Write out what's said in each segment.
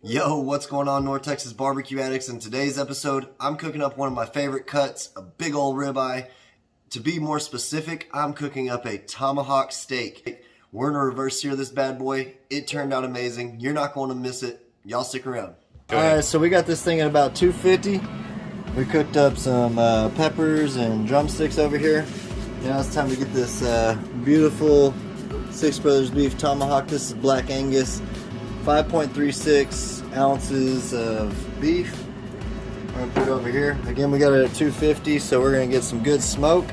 Yo, what's going on, North Texas barbecue addicts? In today's episode, I'm cooking up one of my favorite cuts, a big old ribeye. To be more specific, I'm cooking up a tomahawk steak. We're gonna reverse sear this bad boy. It turned out amazing. You're not going to miss it. Y'all stick around. Alright, so we got this thing at about 250. We cooked up some peppers and drumsticks over here. Now it's time to get this beautiful Six Brothers beef tomahawk. This is Black Angus. 5.36 ounces of beef. We're gonna put it over here. Again, we got it at 250, so we're gonna get some good smoke.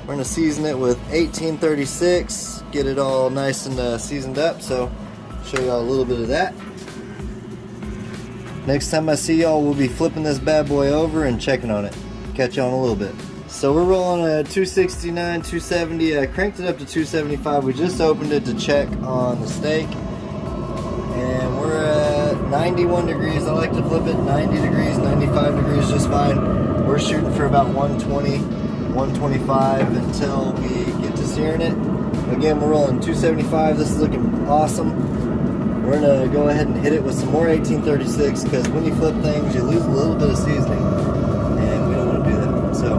We're gonna season it with 1836, get it all nice and seasoned up. So, show y'all a little bit of that. Next time I see y'all, we'll be flipping this bad boy over and checking on it. Catch y'all in a little bit. So we're rolling a 269, 270. I cranked it up to 275. We just opened it to check on the steak. And we're at 91 degrees. I like to flip it 90 degrees, 95 degrees, just fine. We're shooting for about 120, 125 until we get to searing it. Again, we're rolling 275. This is looking awesome. We're gonna go ahead and hit it with some more 1836 because when you flip things, you lose a little bit of seasoning, and we don't want to do that. So,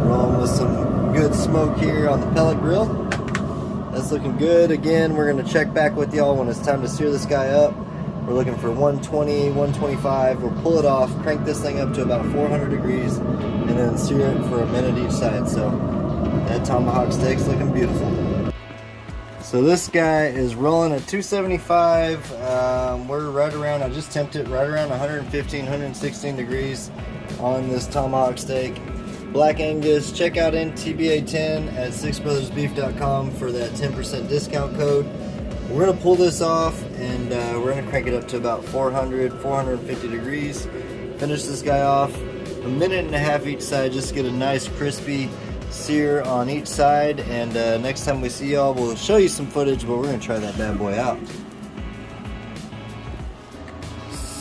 rolling with some good smoke here on the pellet grill. That's looking good. Again, we're going to check back with y'all when it's time to sear this guy up. We're looking for 120, 125. We'll pull it off, crank this thing up to about 400 degrees, and then sear it for a minute each side. So that tomahawk steak's looking beautiful. So this guy is rolling at 275. We're right around, I just temped it, right around 115, 116 degrees on this tomahawk steak. Black Angus. Check out NTBA10 at sixbrothersbeef.com for that 10% discount code. We're going to pull this off and we're going to crank it up to about 400, 450 degrees. Finish this guy off a minute and a half each side, just to get a nice crispy sear on each side. And next time we see y'all, we'll show you some footage, but we're going to try that bad boy out.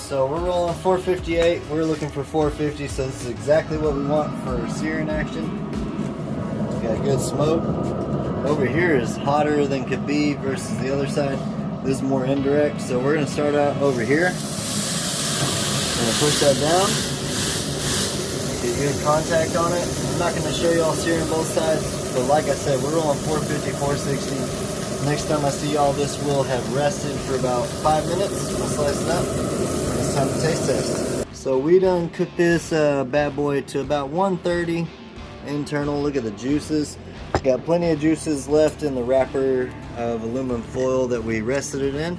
So we're rolling 458, we're looking for 450, so this is exactly what we want for searing action. We got good smoke. Over here is hotter than could be versus the other side. This is more indirect, so we're going to start out over here. We're going to push that down. Get good contact on it. I'm not going to show you all searing both sides, but like I said, we're rolling 450, 460. Next time I see y'all, this will have rested for about 5 minutes. We'll slice it up. It's time to taste test. So we done cooked this bad boy to about 130 internal. Look at the juices. Got plenty of juices left in the wrapper of aluminum foil that we rested it in.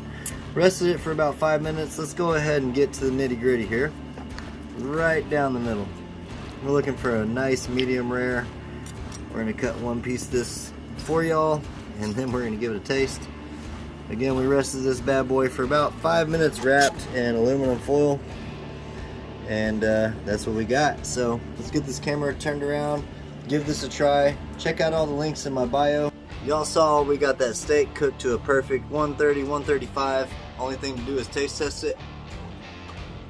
Rested it for about 5 minutes. Let's go ahead and get to the nitty gritty here. Right down the middle. We're looking for a nice medium rare. We're going to cut one piece of this for y'all, and then we're going to give it a taste. Again, we rested this bad boy for about 5 minutes wrapped in aluminum foil, and that's what we got. So let's get this camera turned around, give this a try. Check out all the links in my bio. Y'all saw we got that steak cooked to a perfect 130, 135. Only thing to do is taste test it.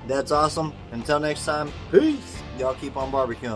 That's awesome. Until next time, peace. Y'all keep on barbecuing.